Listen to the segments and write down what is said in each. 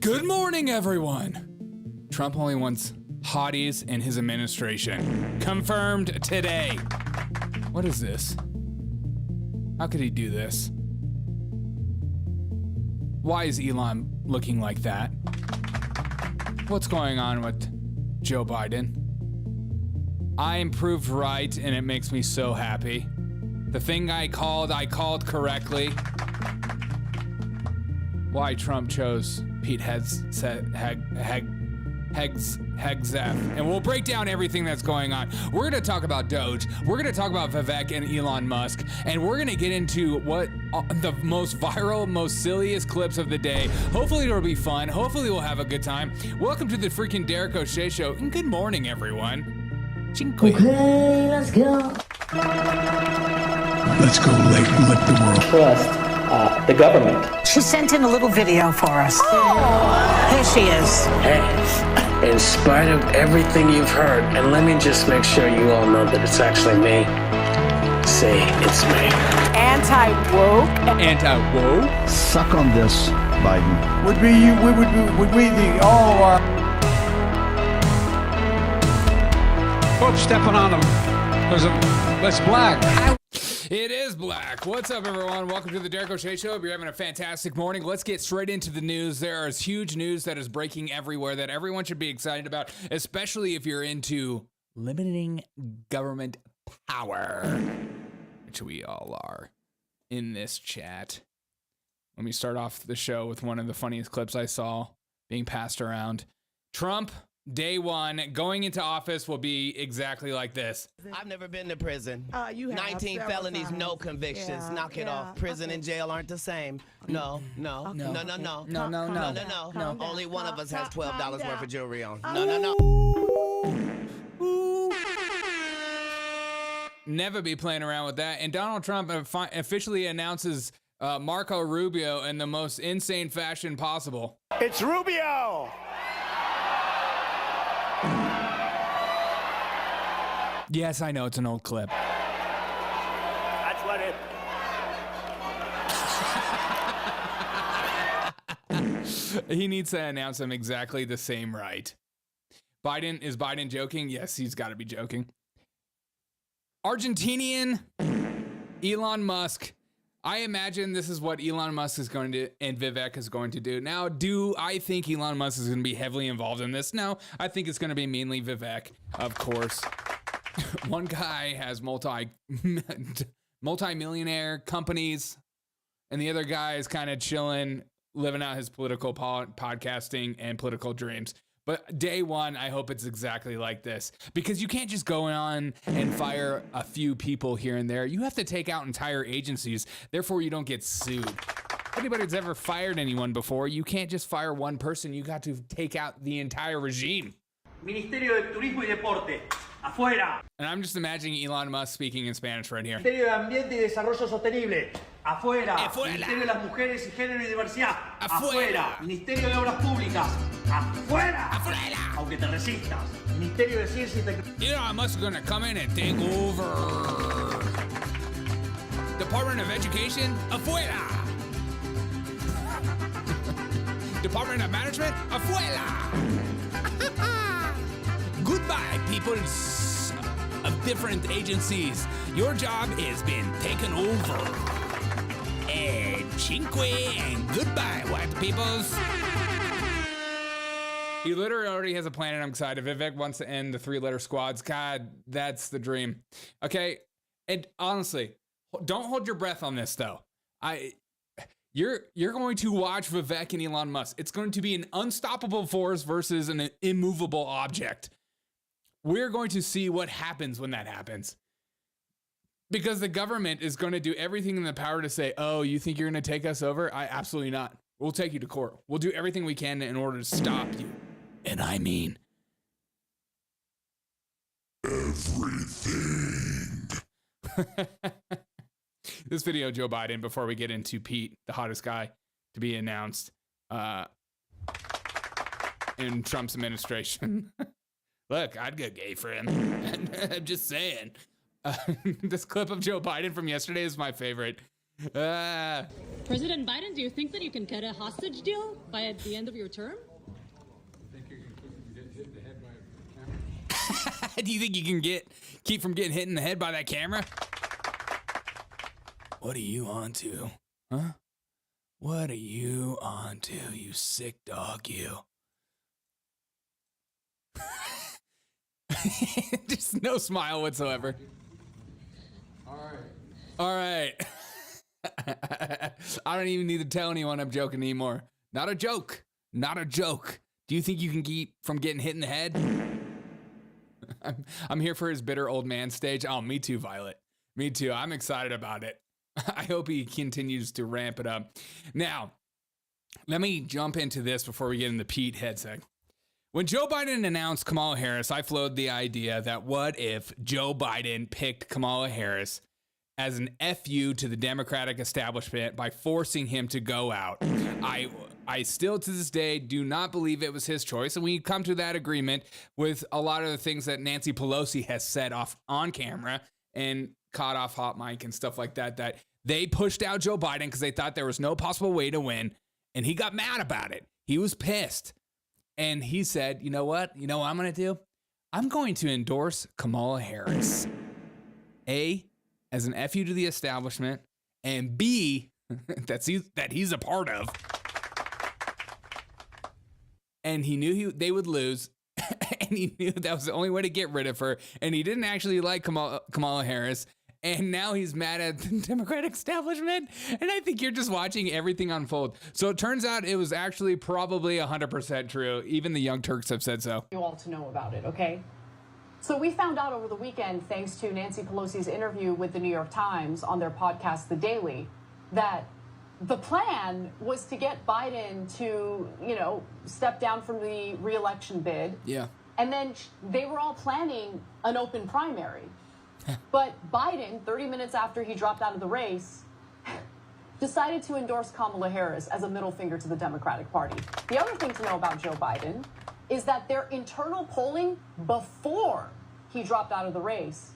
Good morning, everyone. Trump only wants hotties in his administration. Confirmed today. What is this? How could he do this? Why is Elon looking like that? What's going on with Joe Biden? I am proved right, and it makes me so happy. The thing I called correctly. Why Trump chose Pete Hegseth. And we'll break down everything that's going on. We're going to talk about DOGE. We're going to talk about Vivek and Elon Musk. And we're going to get into what the most viral, most silliest clips of the day. Hopefully it'll be fun. Hopefully we'll have a good time. Welcome to the freaking Derek O'Shea Show. And good morning, everyone. Okay, let's go. Let's go, let the world Trust the government. She sent in a little video for us. Oh. Here she is. Hey, in spite of everything you've heard, and let me just make sure you all know that it's actually me. Say, it's me. Anti-woke. Anti-woke? suck on this, Biden. Would we the all of our Oops, stepping on them. That's black. It is black. What's up, everyone? Welcome to the Derek O'Shea Show. Hope you're having a fantastic morning. Let's get straight into the news. There is huge news that is breaking everywhere that everyone should be excited about, especially if you're into limiting government power, which we all are in this chat. Let me start off the show with one of the funniest clips I saw being passed around. Trump, day one, going into office will be exactly like this. I've never been to prison. You have 19 felonies, times. No convictions. Yeah, Knock it off. Prison and jail aren't the same. No. Only one of us has $12 worth of jewelry on. Never be playing around with that. And Donald Trump officially announces Marco Rubio in the most insane fashion possible. It's Rubio. Yes, I know it's an old clip. That's what it. He needs to announce them exactly the same right. Is Biden joking? Yes, he's got to be joking. Argentinian Elon Musk. I imagine this is what Elon Musk is going to and Vivek is going to do. Now, do I think Elon Musk is going to be heavily involved in this? No, I think it's going to be mainly Vivek, of course. One guy has multi-millionaire companies, and the other guy is kind of chilling, living out his political podcasting and political dreams. But day one, I hope it's exactly like this, because you can't just go on and fire a few people here and there. You have to take out entire agencies. Therefore, you don't get sued. If anybody's ever fired anyone before, you can't just fire one person. You got to take out the entire regime. Ministerio de Turismo y Deporte. Afuera. And I'm just imagining Elon Musk speaking in Spanish right here. Ministerio de Ambiente y Desarrollo Sostenible. Afuera. Ministerio de las Mujeres y Género y Diversidad. Afuera. Ministerio de Obras Públicas. Afuera. Afuera. Aunque te resistas. Ministerio de Ciencia y Tecnología. Elon Musk is going to come in and take over. Department of Education. Afuera. Department of Management. Afuera. Goodbye, people of different agencies. Your job has been taken over. And cinque and goodbye, white peoples. He literally already has a plan, and I'm excited. Vivek wants to end the three-letter squads. God, that's the dream. Okay, and honestly, don't hold your breath on this, though. You're going to watch Vivek and Elon Musk. It's going to be an unstoppable force versus an immovable object. We're going to see what happens when that happens. Because the government is going to do everything in the power to say, oh, you think you're going to take us over? Absolutely not. We'll take you to court. We'll do everything we can in order to stop you. And I mean everything. This video, Joe Biden, before we get into Pete, the hottest guy to be announced in Trump's administration. Look, I'd go gay for him. I'm just saying. This clip of Joe Biden from yesterday is my favorite. President Biden, do you think that you can get a hostage deal by the end of your term? Do you think you can keep from getting hit in the head by that camera? What are you on to? Huh? What are you on to, you sick dog, you? Just no smile whatsoever. All right. I don't even need to tell anyone I'm joking anymore. Not a joke. Not a joke. Do you think you can keep from getting hit in the head? I'm here for his bitter old man stage. Oh, me too, Violet. Me too. I'm excited about it. I hope he continues to ramp it up. Now, let me jump into this before we get into Pete Hegseth. When Joe Biden announced Kamala Harris, I floated the idea that what if Joe Biden picked Kamala Harris as an FU to the Democratic establishment by forcing him to go out. I still to this day do not believe it was his choice. And we come to that agreement with a lot of the things that Nancy Pelosi has said off on camera and caught off hot mic and stuff like that, that they pushed out Joe Biden because they thought there was no possible way to win. And he got mad about it. He was pissed. And he said, you know what? You know what I'm going to do? I'm going to endorse Kamala Harris. A, as an FU to the establishment, and B, that he's a part of. And he knew they would lose, and he knew that was the only way to get rid of her, and he didn't actually like Kamala Harris, and now he's mad at the Democratic establishment, and I think you're just watching everything unfold. So it turns out it was actually probably 100% true. Even the Young Turks have said so. You all to know about it, okay? So we found out over the weekend, thanks to Nancy Pelosi's interview with the New York Times on their podcast, The Daily, that the plan was to get Biden to, step down from the re-election bid. Yeah. And then they were all planning an open primary. But Biden, 30 minutes after he dropped out of the race, decided to endorse Kamala Harris as a middle finger to the Democratic Party. The other thing to know about Joe Biden is that their internal polling before he dropped out of the race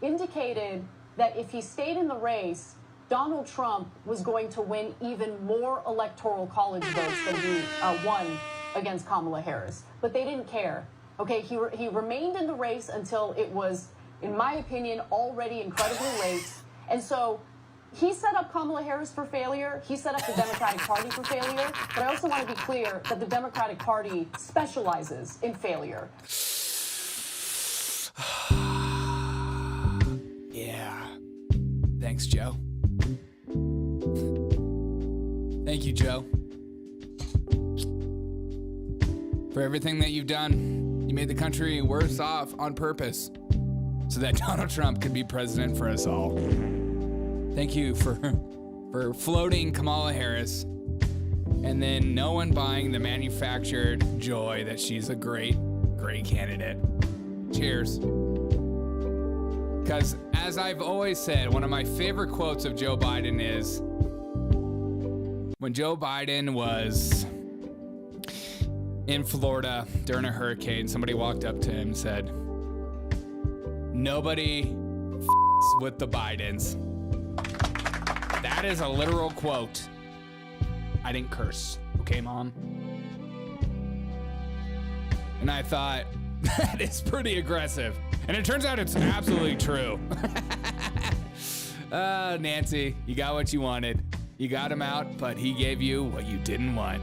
indicated that if he stayed in the race, Donald Trump was going to win even more electoral college votes than he won against Kamala Harris. But they didn't care. Okay, he remained in the race until it was, in my opinion, already incredibly late. And so he set up Kamala Harris for failure. He set up the Democratic Party for failure. But I also want to be clear that the Democratic Party specializes in failure. Yeah. Thanks, Joe. Thank you, Joe, for everything that you've done. You made the country worse off on purpose so that Donald Trump could be president for us all. Thank you for floating Kamala Harris and then no one buying the manufactured joy that she's a great, great candidate. Cheers. Because as I've always said, one of my favorite quotes of Joe Biden is when Joe Biden was in Florida during a hurricane, somebody walked up to him and said, "Nobody f***s with the Bidens." That is a literal quote. I didn't curse. Okay, Mom? And I thought, that is pretty aggressive. And it turns out it's absolutely true. Nancy, you got what you wanted. You got him out, but he gave you what you didn't want.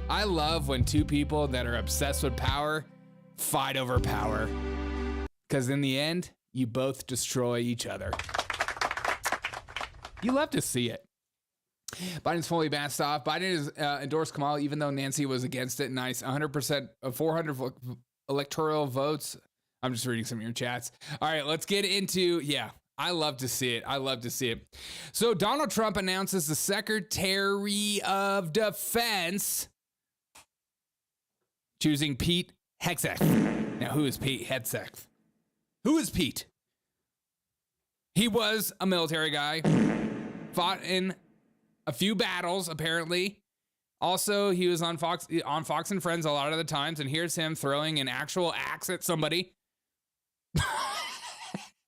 I love when two people that are obsessed with power fight over power. Because in the end, you both destroy each other. You love to see it. Biden's fully masked off. Biden has endorsed Kamala, even though Nancy was against it. Nice. 100% of 400 electoral votes. I'm just reading some of your chats. All right, let's get into, I love to see it. I love to see it. So Donald Trump announces the Secretary of Defense choosing Pete Hegseth. Now, who is Pete Hegseth? Who is Pete? He was a military guy, fought in a few battles, apparently. Also, he was on Fox and Friends a lot of the times, and here's him throwing an actual axe at somebody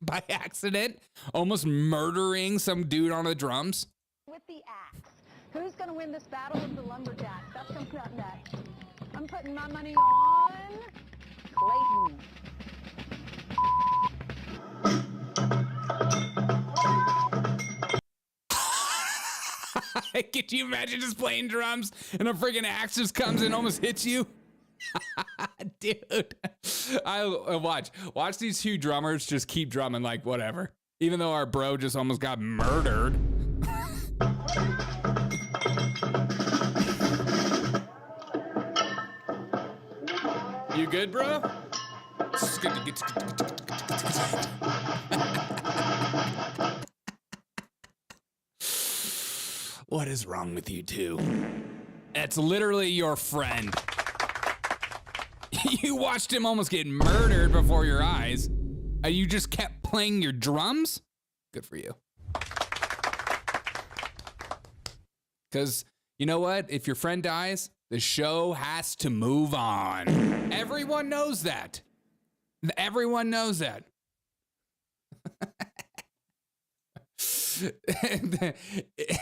by accident, almost murdering some dude on the drums. with the axe. Who's going to win this battle of the lumberjacks? That's coming up next. I'm putting my money on Clayton. Could you imagine just playing drums and a friggin' axe just comes and almost hits you? Dude, I watch these two drummers just keep drumming like whatever, even though our bro just almost got murdered. You good, bro? What is wrong with you two? That's literally your friend. You watched him almost get murdered before your eyes. You just kept playing your drums? Good for you. Because you know what? If your friend dies, the show has to move on. Everyone knows that. Everyone knows that.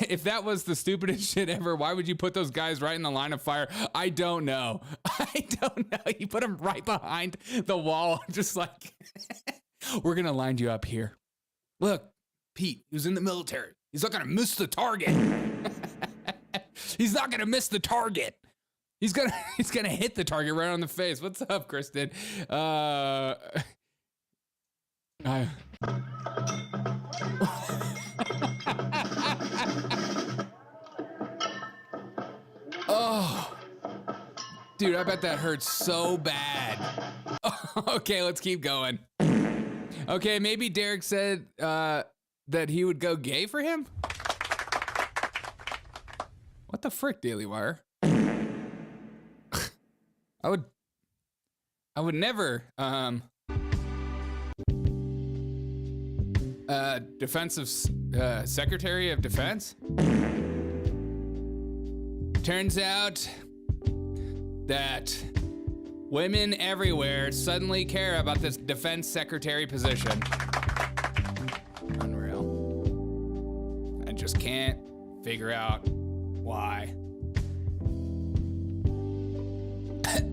If that was the stupidest shit ever, why would you put those guys right in the line of fire? I don't know. I don't know. You put them right behind the wall, just like, we're going to line you up here. Look, Pete, who's in the military. He's not going to miss the target. He's not going to miss the target. He's gonna hit the target right on the face. What's up, Kristen? Oh, dude, I bet that hurts so bad. Okay, let's keep going. Okay, maybe Derek said that he would go gay for him? What the frick, Daily Wire? I would never, defensive, Secretary of Defense? Turns out that women everywhere suddenly care about this defense secretary position. Unreal. I just can't figure out why.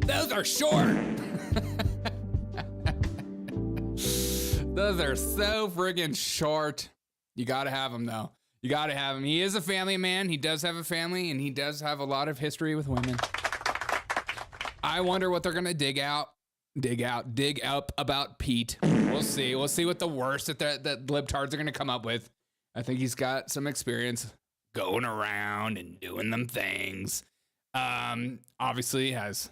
Those are short. Those are so friggin' short. You gotta have them though. You gotta have him. He is a family man. He does have a family, and he does have a lot of history with women. I wonder what they're gonna dig up about Pete. We'll see. We'll see what the worst that libtards are gonna come up with. I think he's got some experience going around and doing them things. Obviously has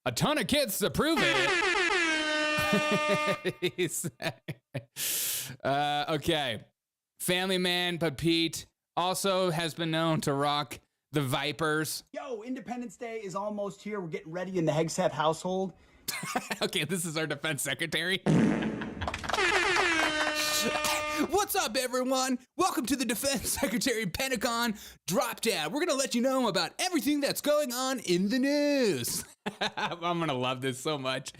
a ton of kids to prove it. Okay. Family man, but Pete also has been known to rock the Vipers. Yo, Independence Day is almost here. We're getting ready in the Hegseth household. Okay, this is our defense secretary. What's up, everyone? Welcome to the Defense Secretary Pentagon Drop Down. We're going to let you know about everything that's going on in the news. I'm going to love this so much.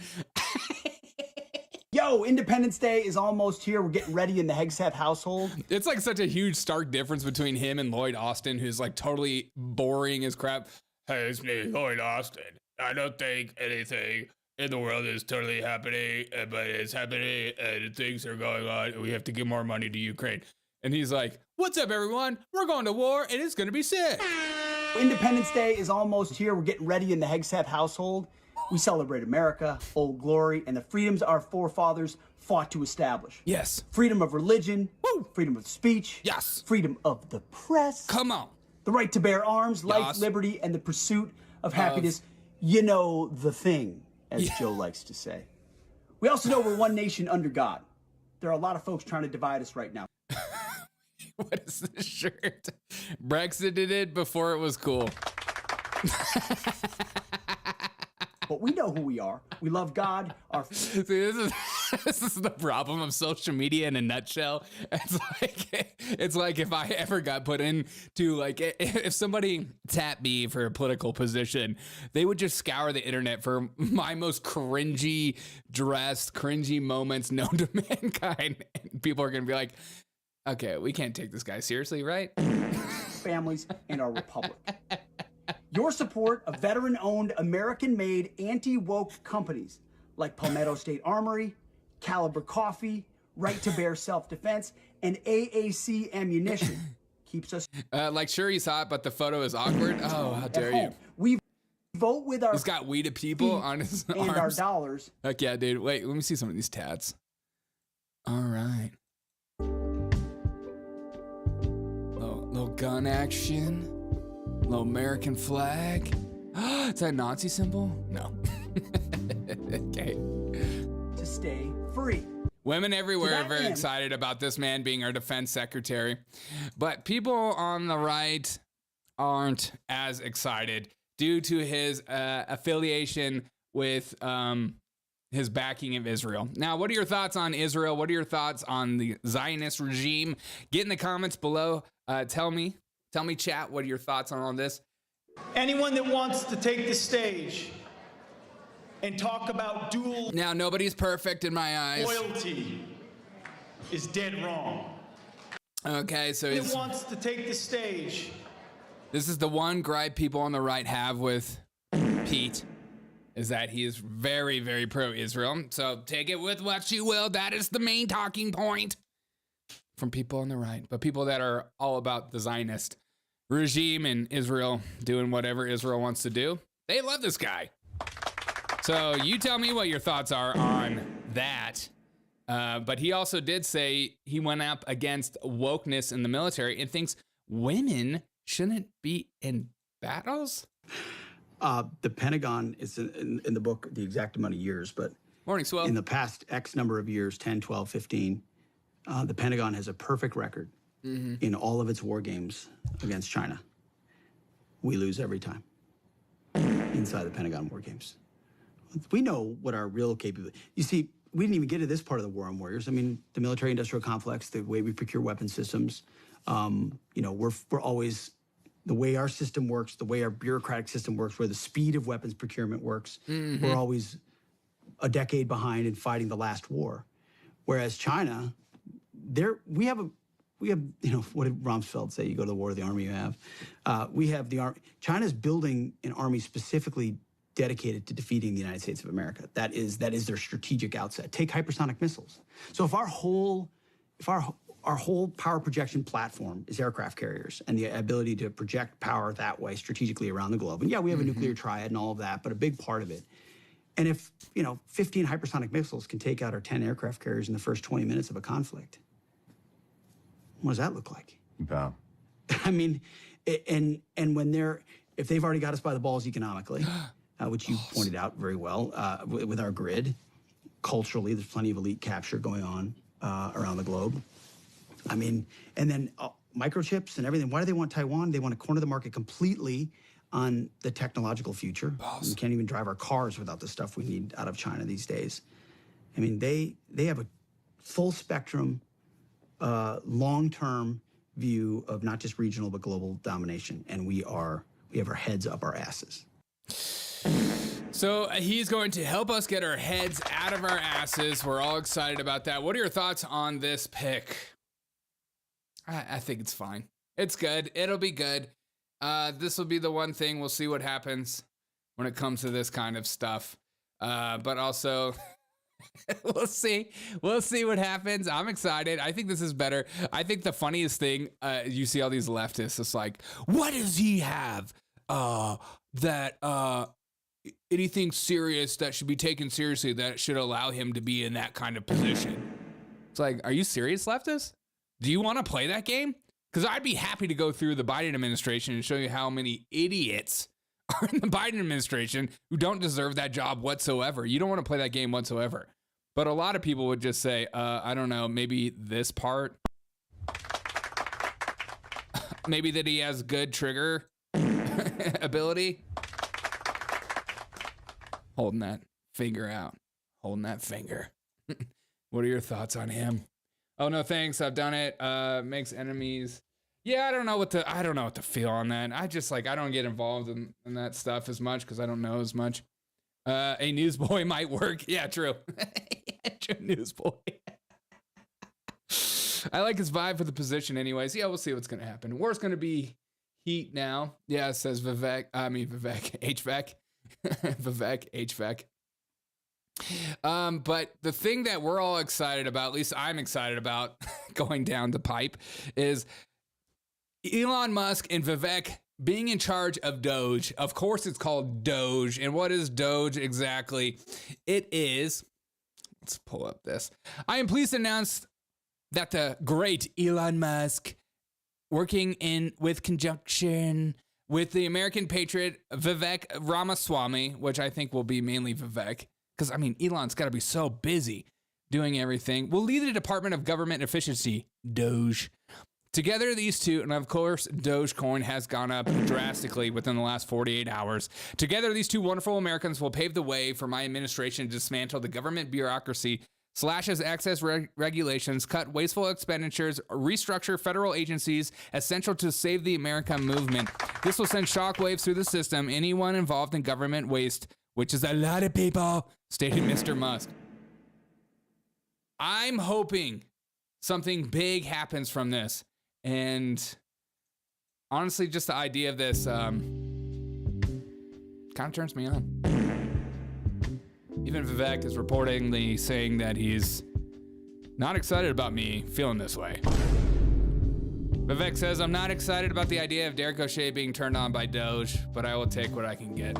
Yo, Independence Day is almost here. We're getting ready in the Hegseth household. It's like such a huge, stark difference between him and Lloyd Austin, who's like totally boring as crap. Hey, it's me, Lloyd Austin. I don't think anything in the world is totally happening, but it's happening and things are going on. We have to give more money to Ukraine. And he's like, what's up, everyone? We're going to war and it's going to be sick. Independence Day is almost here. We're getting ready in the Hegseth household. We celebrate America, Old Glory, and the freedoms our forefathers fought to establish. Yes. Freedom of religion. Woo. Freedom of speech. Yes. Freedom of the press. Come on. The right to bear arms, life, Yes. liberty, and the pursuit of happiness. You know the thing, as Joe likes to say. We also know we're one nation under God. There are a lot of folks trying to divide us right now. What is this shirt? Brexit did it before it was cool. But we know who we are. We love God. See, this is the problem of social media in a nutshell. It's like if I ever got put into, like, if somebody tapped me for a political position, they would just scour the internet for my most cringy dressed, cringy moments known to mankind. And people are gonna be like, Okay, we can't take this guy seriously, right? Families and our republic. Your support of veteran-owned, American-made, anti-woke companies like Palmetto State Armory, Caliber Coffee, Right to Bear Self-Defense, and AAC Ammunition keeps us... Like, sure, he's hot, but the photo is awkward. Oh, how dare you. We vote with our... He's got we to people on his and arms. our dollars. Heck yeah, dude. Wait, let me see some of these tats. All right. Little gun action. Little American flag. Is that a Nazi symbol? No. Okay. To stay free. Women everywhere are very excited about this man being our defense secretary. But people on the right aren't as excited due to his affiliation with his backing of Israel. Now, what are your thoughts on Israel? What are your thoughts on the Zionist regime? Get in the comments below. Tell me, chat, what are your thoughts on all this? Anyone that wants to take the stage and talk about dual Now, nobody's perfect in my eyes. loyalty is dead wrong. Okay, so Anyone that wants to take the stage. This is the one gripe people on the right have with Pete, is that he is very, very pro-Israel. So take it with what you will. That is the main talking point from people on the right. But people that are all about the Zionist regime and Israel doing whatever Israel wants to do, they love this guy. So you tell me what your thoughts are on that. But he also did say he went up against wokeness in the military and thinks women shouldn't be in battles. The Pentagon is in the book, the exact amount of years, but Morning, Swell. In the past X number of years, 10, 12, 15, the Pentagon has a perfect record in all of its war games against China. We lose every time inside the Pentagon war games. We know what our real capability. You see, we didn't even get to this part of the war on warriors. I mean, the military-industrial complex, the way we procure weapon systems. We're always the way our system works, the way our bureaucratic system works, where the speed of weapons procurement works. We're always a decade behind in fighting the last war, whereas China, we have what did Rumsfeld say? You go to the war to the army you have. We have the army. China's building an army specifically dedicated to defeating the United States of America. That is their strategic outset. Take hypersonic missiles. So if our whole power projection platform is aircraft carriers and the ability to project power that way strategically around the globe, and yeah, we have a nuclear triad and all of that, but a big part of it. And if 15 hypersonic missiles can take out our 10 aircraft carriers in the first 20 minutes of a conflict, what does that look like? Yeah. I mean, and if they've already got us by the balls economically, which you pointed out very well, with our grid, culturally, there's plenty of elite capture going on around the globe. I mean, and then microchips and everything. Why do they want Taiwan? They want to corner the market completely on the technological future. We can't even drive our cars without the stuff we need out of China these days. I mean, they have a full spectrum, long-term view of not just regional but global domination, and we have our heads up our asses. So he's going to help us get our heads out of our asses. We're all excited about that. What are your thoughts on this pick? I think it's fine. It's good. It'll be good. This will be the one thing. We'll see what happens when it comes to this kind of stuff. But also, we'll see. We'll see what happens. I'm excited. I think this is better. I think the funniest thing, you see all these leftists, it's like, what does he have anything serious that should be taken seriously that should allow him to be in that kind of position? It's like, are you serious, leftists? Do you want to play that game? Because I'd be happy to go through the Biden administration and show you how many idiots are in the Biden administration who don't deserve that job whatsoever. You don't want to play that game whatsoever. But a lot of people would just say, I don't know, maybe this part. Maybe that he has good trigger ability. Holding that finger out. Holding that finger. What are your thoughts on him? Oh no, thanks. I've done it. Makes enemies. Yeah, I don't know what to feel on that. I don't get involved in that stuff as much because I don't know as much. A newsboy might work. Yeah, true. True, newsboy. I like his vibe for the position anyways. Yeah, we'll see what's going to happen. War's going to be heat now. Yeah, it says Vivek. HVAC. Vivek, HVAC. But the thing that we're all excited about, at least I'm excited about going down the pipe, is Elon Musk and Vivek being in charge of DOGE. Of course, it's called DOGE. And what is DOGE exactly? It is, let's pull up this. I am pleased to announce that the great Elon Musk, working with conjunction with the American patriot Vivek Ramaswamy, which I think will be mainly Vivek, because I mean, Elon's got to be so busy doing everything, will lead the Department of Government Efficiency, DOGE. Together, these two, and of course, Dogecoin has gone up drastically within the last 48 hours. Together, these two wonderful Americans will pave the way for my administration to dismantle the government bureaucracy, slashes excess regulations, cut wasteful expenditures, restructure federal agencies essential to save the America movement. This will send shockwaves through the system. Anyone involved in government waste, which is a lot of people, stated Mr. Musk. I'm hoping something big happens from this. And honestly, just the idea of this kind of turns me on. Even Vivek is reportedly saying that he's not excited about me feeling this way. Vivek says, I'm not excited about the idea of Derek O'Shea being turned on by Doge, but I will take what I can get.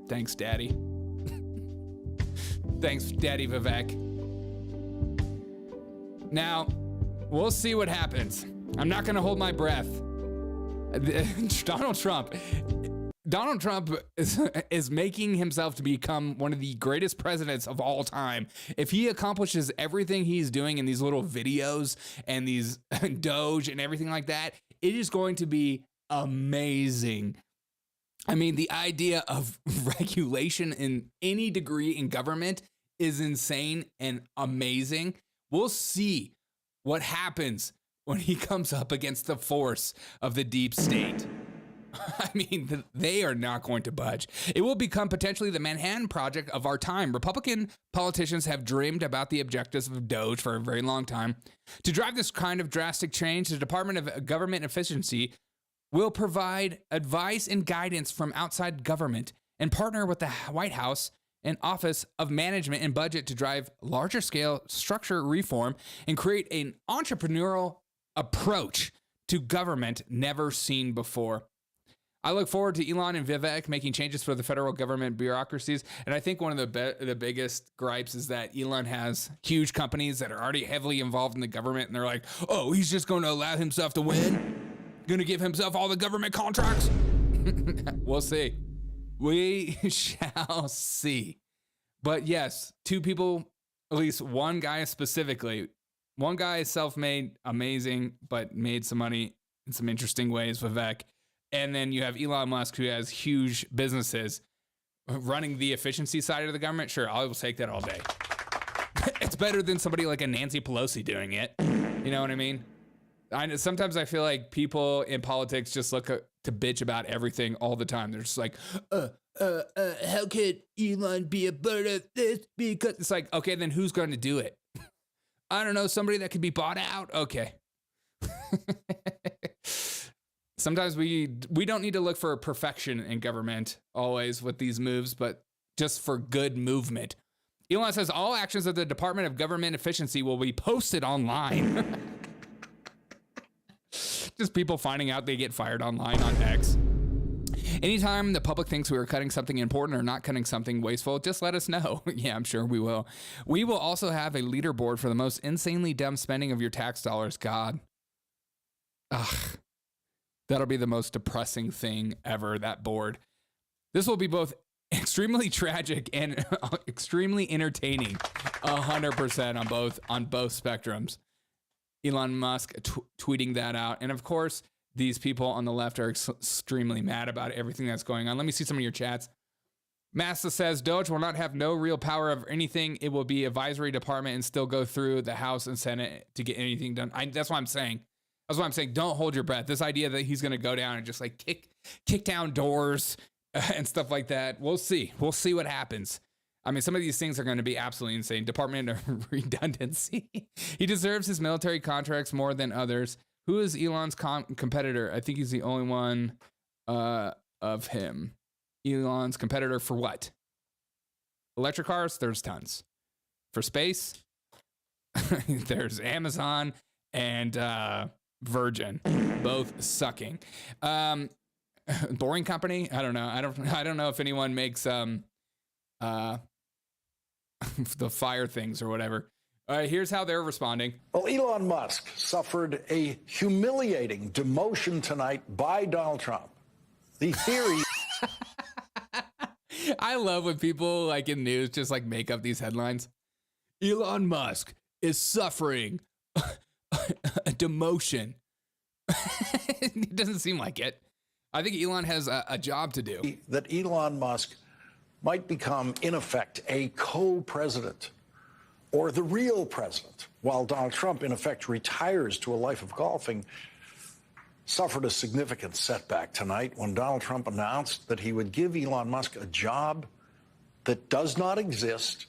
Thanks, Daddy. Thanks, Daddy Vivek. Now, we'll see what happens. I'm not going to hold my breath. Donald Trump is making himself to become one of the greatest presidents of all time. If he accomplishes everything he's doing in these little videos and these Doge and everything like that, it is going to be amazing. I mean, the idea of regulation in any degree in government is insane and amazing. We'll see what happens when he comes up against the force of the deep state. I mean, they are not going to budge. It will become potentially the Manhattan Project of our time. Republican politicians have dreamed about the objectives of Doge for a very long time. To drive this kind of drastic change, the Department of Government Efficiency will provide advice and guidance from outside government and partner with the White House and Office of Management and Budget to drive larger scale structure reform and create an entrepreneurial approach to government never seen before. I look forward to Elon and Vivek making changes for the federal government bureaucracies. And I think one of the biggest gripes is that Elon has huge companies that are already heavily involved in the government. And they're like, oh, he's just going to allow himself to win? Going to give himself all the government contracts? We'll see. We shall see. But yes, two people, at least one guy specifically, one guy is self-made, amazing, but made some money in some interesting ways, Vivek. And then you have Elon Musk, who has huge businesses running the efficiency side of the government. Sure, I will take that all day. It's better than somebody like a Nancy Pelosi doing it. You know what I mean? Sometimes I feel like people in politics just look to bitch about everything all the time. They're just like, how could Elon be a part of this? Because it's like, okay, then who's going to do it? I don't know, somebody that could be bought out? Okay. Sometimes we don't need to look for perfection in government always with these moves, but just for good movement. Elon says all actions of the Department of Government Efficiency will be posted online. Just people finding out they get fired online on X. Anytime the public thinks we are cutting something important or not cutting something wasteful, just let us know. Yeah, I'm sure we will. We will also have a leaderboard for the most insanely dumb spending of your tax dollars. God. Ugh. That'll be the most depressing thing ever, that board. This will be both extremely tragic and extremely entertaining. 100% on both spectrums. Elon Musk tweeting that out. And of course, these people on the left are extremely mad about everything that's going on. Let me see some of your chats. Massa says, Doge will not have no real power of anything. It will be advisory department and still go through the House and Senate to get anything done. That's what I'm saying. That's why I'm saying, don't hold your breath. This idea that he's going to go down and just like kick down doors and stuff like that. We'll see. We'll see what happens. I mean, some of these things are going to be absolutely insane. Department of Redundancy. He deserves his military contracts more than others. Who is Elon's competitor? I think he's the only one of him. Elon's competitor for what? Electric cars? There's tons. For space? There's Amazon and Virgin, both sucking. Boring Company? I don't know. I don't know if anyone makes the fire things or whatever. All right, here's how they're responding. Well, Elon Musk suffered a humiliating demotion tonight by Donald Trump. The theory. I love when people like in news just like make up these headlines. Elon Musk is suffering a demotion. It doesn't seem like it. I think Elon has a job to do. That Elon Musk might become, in effect, a co-president or the real president, while Donald Trump, in effect, retires to a life of golfing. Suffered a significant setback tonight when Donald Trump announced that he would give Elon Musk a job that does not exist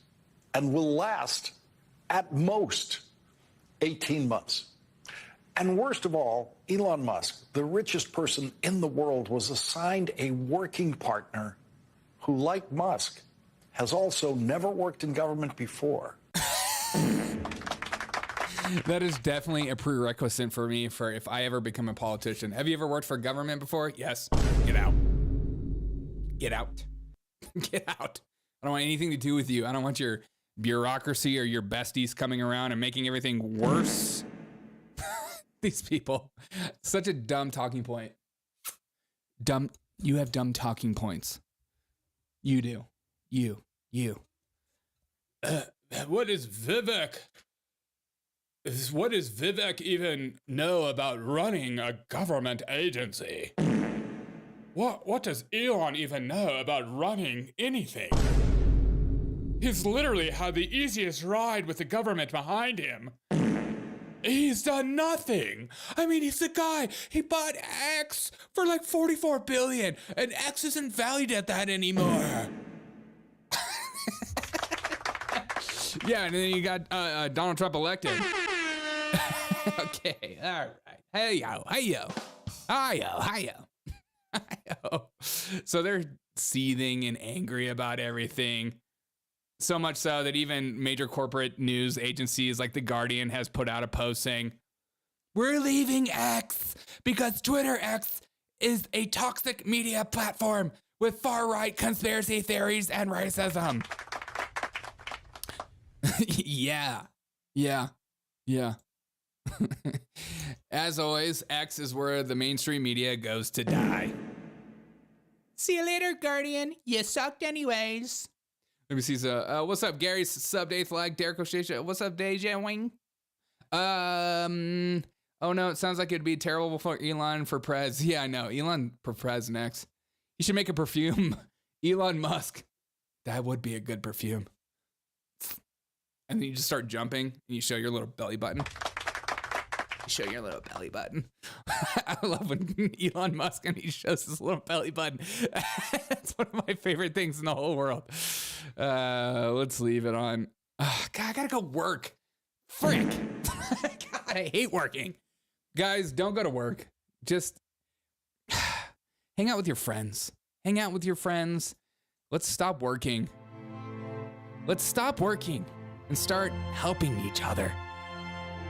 and will last at most 18 months. And worst of all, Elon Musk, the richest person in the world, was assigned a working partner who, like Musk, has also never worked in government before. That is definitely a prerequisite for me for if I ever become a politician. Have you ever worked for government before? Yes. Get out. Get out. Get out. I don't want anything to do with you. I don't want your bureaucracy or your besties coming around and making everything worse. These people. Such a dumb talking point. Dumb. You have dumb talking points. You do. You. What is Vivek? What does Vivek even know about running a government agency? What does Elon even know about running anything? He's literally had the easiest ride with the government behind him. He's done nothing. I mean, he's the guy. He bought X for like $44 billion, and X isn't valued at that anymore. Yeah, and then you got Donald Trump elected. Okay, all right. Hey-yo. So they're seething and angry about everything. So much so that even major corporate news agencies like The Guardian has put out a post saying, we're leaving X because Twitter X is a toxic media platform with far-right conspiracy theories and racism. Yeah. As always, X is where the mainstream media goes to die. See you later, Guardian. You sucked anyways. Let me see. What's up, Gary? Sub Day Flag, Derek O'Shea. What's up, Deja Wing? Oh no, it sounds like it'd be terrible for Elon for Prez. Yeah, I know. Elon for Prez next. He should make a perfume. Elon Musk. That would be a good perfume. And then you just start jumping and you show your little belly button. I love when Elon Musk and he shows his little belly button. That's one of my favorite things in the whole world. Let's leave it on. God, I gotta go work. Frick. God, I hate working. Guys, don't go to work. Just hang out with your friends. Let's stop working. And start helping each other.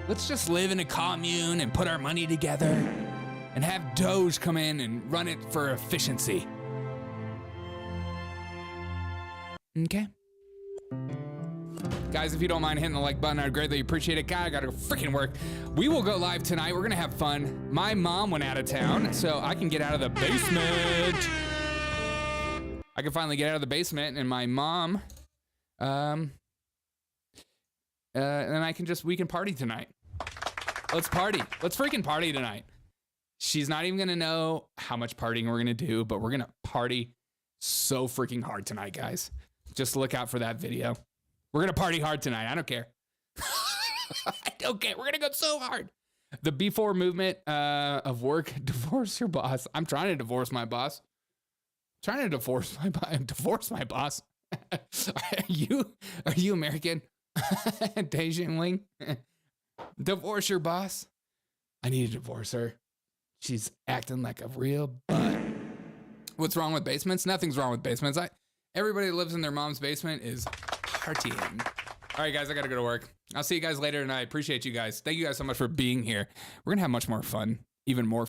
Let's just live in a commune and put our money together and have DOGE come in and run it for efficiency. Okay? Guys, if you don't mind hitting the like button, I'd greatly appreciate it. God, I gotta go freaking work. We will go live tonight. We're gonna have fun. My mom went out of town, so I can get out of the basement. I can finally get out of the basement, and my mom, and we can party tonight. Let's party. Let's freaking party tonight. She's not even gonna know how much partying we're gonna do, but we're gonna party so freaking hard tonight, guys. Just look out for that video. We're gonna party hard tonight. I don't care. I don't care. We're gonna go so hard. The B4 movement of work. Divorce your boss. I'm trying to divorce my boss. Divorce my boss. Are you American? Daisian Wing? Divorce your boss? I need to divorce her. She's acting like a real butt. What's wrong with basements? Nothing's wrong with basements. Everybody that lives in their mom's basement is partying. All right, guys, I got to go to work. I'll see you guys later tonight. Appreciate you guys. Thank you guys so much for being here. We're going to have much more fun, even more